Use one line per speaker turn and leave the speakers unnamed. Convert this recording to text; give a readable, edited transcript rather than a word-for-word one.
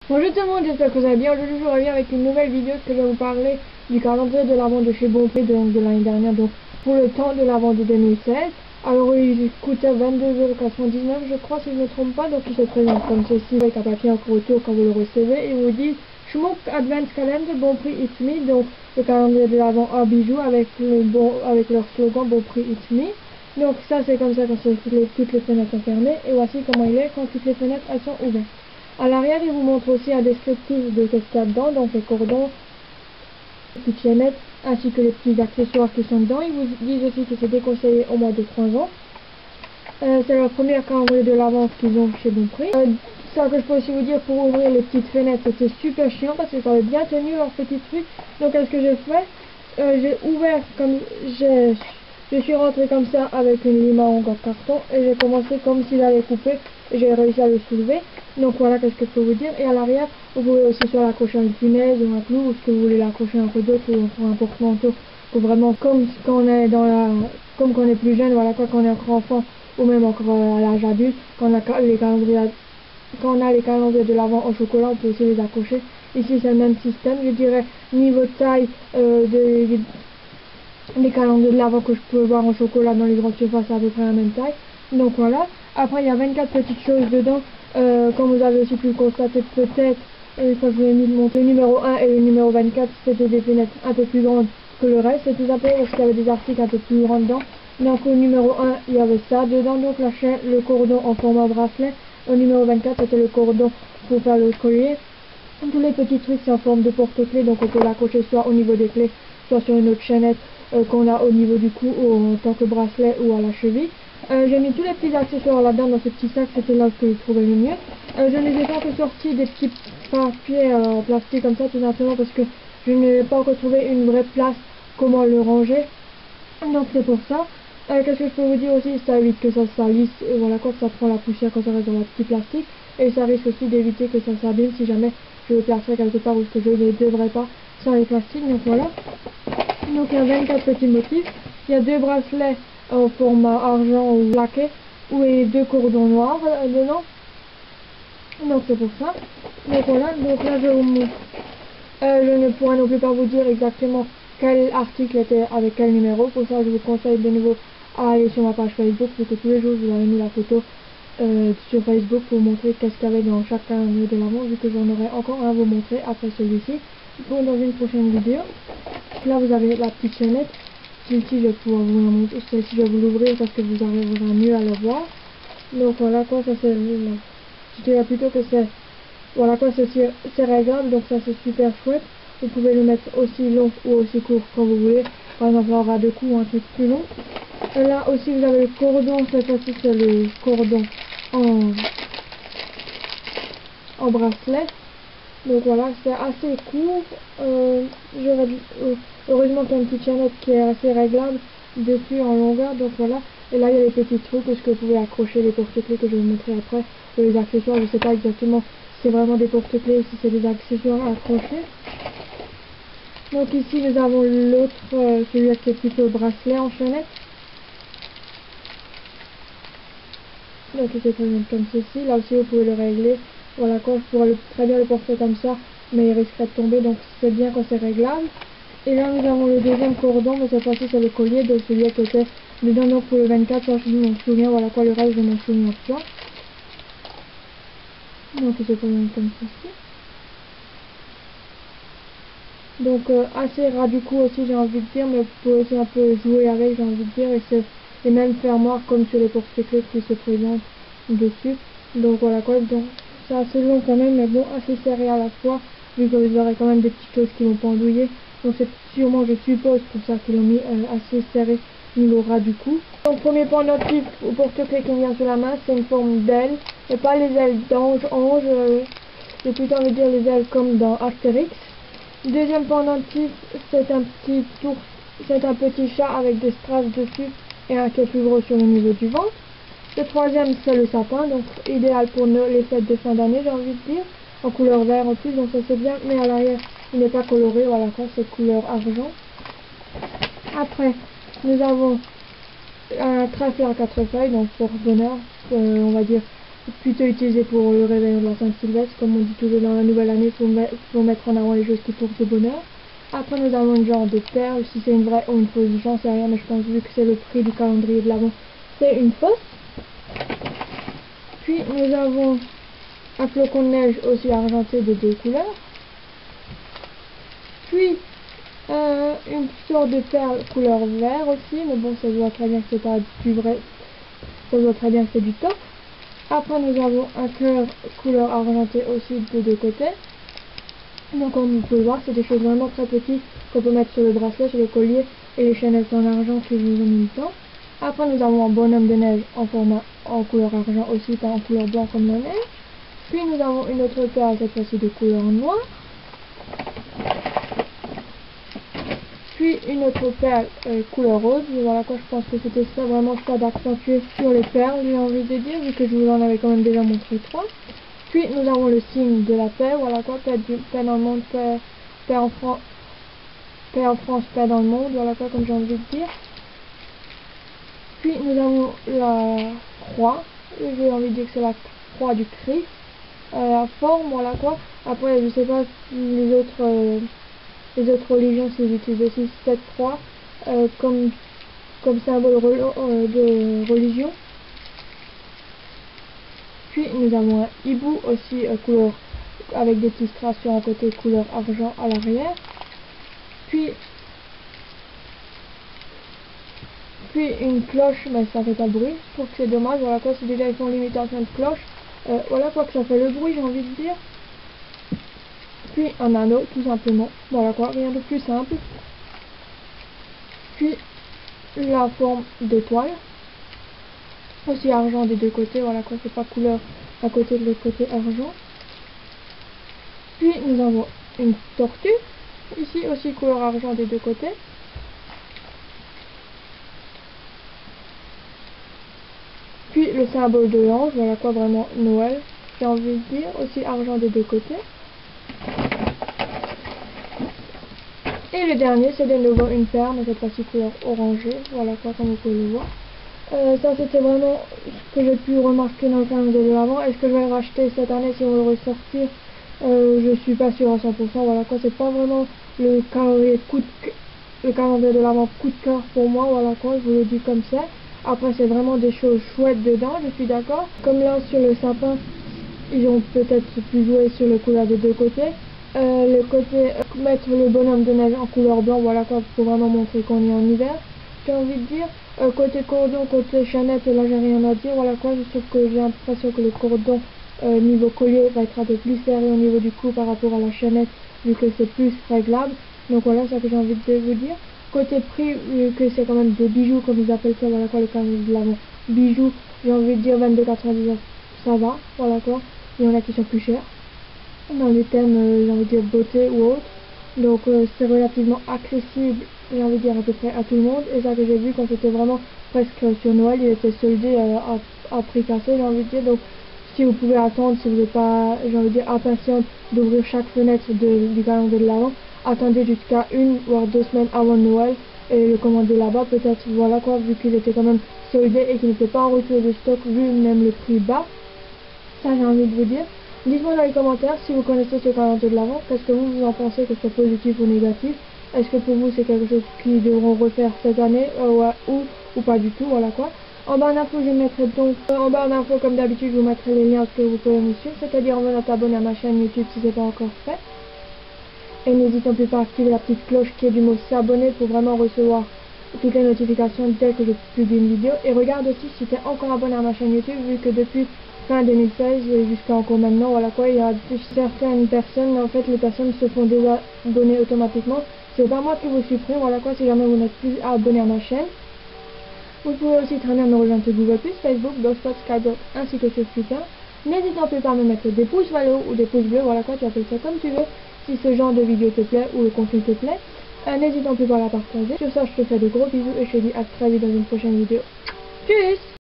Bonjour tout le monde, j'espère que vous allez bien. Aujourd'hui je reviens avec une nouvelle vidéo que je vais vous parler du calendrier de l'Avent de chez Bonprix de l'année dernière, donc pour le temps de l'Avent de 2016. Alors il coûtait 22,99 € je crois si je ne me trompe pas, donc il se présente comme ceci avec un papier en retour quand vous le recevez et vous dit Schmuck Advent Calendar Bonprix It's Me, donc le calendrier de l'Avent en bijoux avec leur slogan Bonprix It's Me. Donc ça c'est comme ça quand toutes les fenêtres sont fermées, et voici comment il est quand toutes les fenêtres elles sont ouvertes. À l'arrière, il vous montre aussi un descriptif de ce qu'il y a dedans, donc les cordons, les petites chaînettes, ainsi que les petits accessoires qui sont dedans. Ils vous disent aussi que c'est déconseillé au moins de 3 ans. C'est leur premier calendrier de l'Avent qu'ils ont chez Bonprix. Ça que je peux aussi vous dire, pour ouvrir les petites fenêtres, c'était super chiant parce que ça avait bien tenu leur petit truc. Donc qu'est-ce que j'ai fait? J'ai ouvert comme je suis rentré comme ça avec une lime à ongles en carton et j'ai commencé comme s'il allait couper et j'ai réussi à le soulever. Donc voilà qu'est-ce que je peux vous dire. Et à l'arrière, vous pouvez aussi soit l'accrocher à une punaise ou un clou, ou ce que vous voulez l'accrocher un peu d'autre ou un porte-manteau, ou vraiment comme quand on est comme quand on est plus jeune, voilà quoi, quand on est encore enfant ou même encore à l'âge adulte, quand on a les calendriers de l'Avent en chocolat, on peut aussi les accrocher. Ici c'est le même système, je dirais niveau taille les calendriers de l'Avent que je peux voir en chocolat dans les grandes surfaces, c'est à peu près la même taille. Donc voilà. Après il y a 24 petites choses dedans, comme vous avez aussi pu le constater peut-être, une fois que je vous ai mis de montrer, le numéro 1 et le numéro 24 c'était des fenêtres un peu plus grandes que le reste, c'est tout simplement parce qu'il y avait des articles un peu plus grands dedans. Donc au numéro 1 il y avait ça dedans, donc la chaîne, le cordon en format bracelet. Au numéro 24 c'était le cordon pour faire le collier. Tous les petits trucs c'est en forme de porte-clés, donc on peut l'accrocher soit au niveau des clés, soit sur une autre chaînette qu'on a au niveau du cou ou en tant que bracelet ou à la cheville. J'ai mis tous les petits accessoires là-dedans dans ce petit sac, c'était là que je trouvais le mieux. Je ne les ai pas encore sortis des petits papiers en plastique comme ça, tout simplement parce que je n'ai pas encore trouvé une vraie place comment le ranger. Donc c'est pour ça. Qu'est-ce que je peux vous dire aussi, ça évite que ça salisse, voilà quoi, que ça prend la poussière quand ça reste dans le petit plastique, et ça risque aussi d'éviter que ça s'abîme si jamais je le placerai quelque part où je ne devrais pas sans les plastiques. Donc voilà. Donc il y a 24 petits motifs, il y a deux bracelets en format argent ou plaqué, où il y a deux cordons noirs dedans. Donc c'est pour ça. Donc voilà, donc là je vous montre. Je ne pourrais non plus pas vous dire exactement quel article était avec quel numéro. Pour ça je vous conseille de nouveau à aller sur ma page Facebook, parce que tous les jours je vous avais mis la photo sur Facebook pour vous montrer qu'est-ce qu'il y avait dans chaque calendrier de l'Avent, vu que j'en aurai encore un à vous montrer après celui-ci pour dans une prochaine vidéo. Là vous avez la petite chaînette, celle-ci je vais pouvoir vous la montrer, celle-ci je vais vous l'ouvrir parce que vous arriverez mieux à le voir. Donc voilà quoi, ça c'est, je dirais plutôt que c'est, voilà quoi, c'est réglable, donc ça c'est super chouette. Vous pouvez le mettre aussi long ou aussi court quand vous voulez, par exemple là on aura deux coups ou un truc plus long. Et là aussi vous avez le cordon, cette fois-ci c'est le cordon en bracelet. Donc voilà, c'est assez court. Heureusement qu'il y a une petite chaînette qui est assez réglable dessus en longueur. Donc voilà. Et là il y a les petits trous parce que vous pouvez accrocher les porte-clés que je vais vous montrer après. Et les accessoires, je ne sais pas exactement si c'est vraiment des porte-clés ou si c'est des accessoires à accrocher. Donc ici nous avons l'autre, celui-là qui est plutôt bracelet en chaînette. Donc il se présente comme ceci. Là aussi vous pouvez le régler. Voilà quoi, je pourrais très bien le porter comme ça, mais il risquerait de tomber, donc c'est bien quand c'est réglable. Et là nous avons le deuxième cordon, mais cette fois-ci c'est le collier, donc celui qui était dedans donc pour le 24, ça je m'en souviens, voilà quoi, le reste je m'en souviens pas. Donc il se présente comme ceci. Donc assez ras du coup aussi j'ai envie de dire, mais vous pouvez aussi un peu jouer avec, j'ai envie de dire, et c'est les mêmes fermoirs comme sur les porte-clés qui se présentent dessus. Donc voilà quoi, donc c'est assez long quand même, mais bon, assez serré à la fois, vu que vous aurez quand même des petites choses qui vont pendouiller. Donc c'est sûrement, je suppose, pour ça qu'ils l'ont mis assez serré niveau ras du cou. Donc premier pendentif au porte-clés qui vient sur la main, c'est une forme d'aile, et pas les ailes d'ange, j'ai plutôt envie de dire les ailes comme dans Astérix. Deuxième pendentif, c'est un petit chat avec des strass dessus et un qui est plus gros sur le niveau du ventre. Le troisième c'est le sapin, donc idéal pour les fêtes de fin d'année j'ai envie de dire, en couleur vert en plus, donc ça c'est bien, mais à l'arrière il n'est pas coloré, voilà quoi, c'est couleur argent. Après nous avons un trèfle à 4 feuilles, donc pour bonheur, on va dire plutôt utilisé pour le réveillon de la Saint-Sylvestre. Comme on dit toujours dans la nouvelle année, faut mettre en avant les choses qui portent bonheur. Après nous avons une genre de perle, si c'est une vraie ou une fausse, j'en sais rien, mais je pense vu que c'est le prix du calendrier de l'Avent, c'est une fausse. Puis nous avons un flocon de neige aussi argenté de 2 couleurs. Puis une sorte de perle couleur vert aussi, mais bon ça se voit très bien que c'est pas du vrai, ça se voit très bien que c'est du top. Après nous avons un cœur couleur argenté aussi de 2 côtés. Donc comme vous pouvez le voir, c'est des choses vraiment très petites qu'on peut mettre sur le bracelet, sur le collier et les chaînettes en argent que je vous ai mis le temps. Après nous avons un bonhomme de neige en format en couleur argent aussi, pas en couleur blanc comme la neige. Puis nous avons une autre perle, cette fois-ci de couleur noire. Puis une autre perle couleur rose. Voilà quoi, je pense que c'était ça, vraiment ça d'accentuer sur les perles, j'ai envie de dire, vu que je vous en avais quand même déjà montré 3. Puis nous avons le signe de la paix, voilà quoi, paix dans le monde, paix en France, paix dans le monde, voilà quoi, comme j'ai envie de dire. Puis nous avons la croix, j'ai envie de dire que c'est la croix du Christ, la forme, voilà quoi. Après je sais pas si les autres religions s'ils utilisent aussi cette croix comme symbole de religion. Puis nous avons un hibou aussi couleur avec des illustrations à côté couleur argent à l'arrière. Puis une cloche, mais ça fait pas de bruit. Je trouve que c'est dommage. Voilà quoi, si déjà ils font l'imitation de cloche, voilà quoi que ça fait le bruit, j'ai envie de dire. Puis un anneau tout simplement. Voilà quoi, rien de plus simple. Puis la forme d'étoile. Aussi argent des 2 côtés, voilà quoi, c'est pas couleur à côté de l'autre côté argent. Puis nous avons une tortue, ici aussi couleur argent des 2 côtés. Puis le symbole de l'ange, voilà quoi, vraiment Noël, j'ai envie de dire, aussi argent des 2 côtés. Et le dernier, c'est de nouveau une perle, mais cette fois-ci couleur orangée, voilà quoi, comme vous pouvez le voir. Ça c'était vraiment ce que j'ai pu remarquer dans le calendrier de l'Avent. Est-ce que je vais le racheter cette année si on veut le ressortir? Je suis pas sûr à 100%, voilà quoi, c'est pas vraiment le calendrier de l'Avent coup de cœur pour moi, voilà quoi, je vous le dis comme ça. Après c'est vraiment des choses chouettes dedans, je suis d'accord. Comme là sur le sapin, ils ont peut-être pu jouer sur le couleur des 2 côtés. Le côté mettre le bonhomme de neige en couleur blanc, voilà quoi, pour vraiment montrer qu'on est en hiver, j'ai envie de dire. Côté cordon, côté chaînette, là j'ai rien à dire, voilà quoi, je trouve que j'ai l'impression que le cordon niveau collier va être un peu plus serré au niveau du cou par rapport à la chaînette, vu que c'est plus réglable. Donc voilà, c'est ça que j'ai envie de vous dire. Côté prix, vu que c'est quand même des bijoux comme ils appellent ça, voilà quoi, le calendrier de l'Avent bijoux, j'ai envie de dire 22,99, ça va, voilà quoi. Il y en a qui sont plus chers dans les thèmes, j'ai envie de dire beauté ou autre. Donc c'est relativement accessible, j'ai envie de dire à peu près à tout le monde. Et ça que j'ai vu quand c'était vraiment presque sur Noël, il était soldé à prix cassé, j'ai envie de dire. Donc si vous pouvez attendre, si vous n'êtes pas, j'ai envie de dire, impatient d'ouvrir chaque fenêtre du calendrier de l'Avent, attendez jusqu'à 1 voire 2 semaines avant Noël et le commander là-bas peut-être, voilà quoi, vu qu'il était quand même soldé et qu'il n'était pas en retour de stock vu même le prix bas. Ça j'ai envie de vous dire. Dites-moi dans les commentaires si vous connaissez ce calendrier de l'Avent, qu'est-ce que vous en pensez, que ce soit positif ou négatif. Est-ce que pour vous c'est quelque chose qu'ils devront refaire cette année ou pas du tout, voilà quoi. En barre d'infos je mettrai donc, en barre d'infos comme d'habitude je vous mettrai les liens que vous pouvez me suivre, c'est-à-dire en venant t'abonner à ma chaîne YouTube si ce n'est pas encore fait. Et n'hésitez plus pas à activer la petite cloche qui est du mot s'abonner pour vraiment recevoir toutes les notifications dès que je publie une vidéo. Et regarde aussi si tu es encore abonné à ma chaîne YouTube, vu que depuis fin 2016 jusqu'à encore maintenant, voilà quoi, il y a certaines personnes, en fait les personnes se font désabonner automatiquement. C'est pas moi qui vous supprime, voilà quoi, si jamais vous n'êtes plus abonné à ma chaîne. Vous pouvez aussi très bien me rejoindre sur Google+, Facebook, Blogspot, Skype ainsi que sur Twitter. N'hésite plus pas à me mettre des pouces verts ou des pouces bleus, voilà quoi, tu appelles ça comme tu veux, si ce genre de vidéo te plaît ou le contenu te plaît. N'hésite plus pas à la partager. Sur ça, je te fais de gros bisous et je te dis à très vite dans une prochaine vidéo. Tchuss!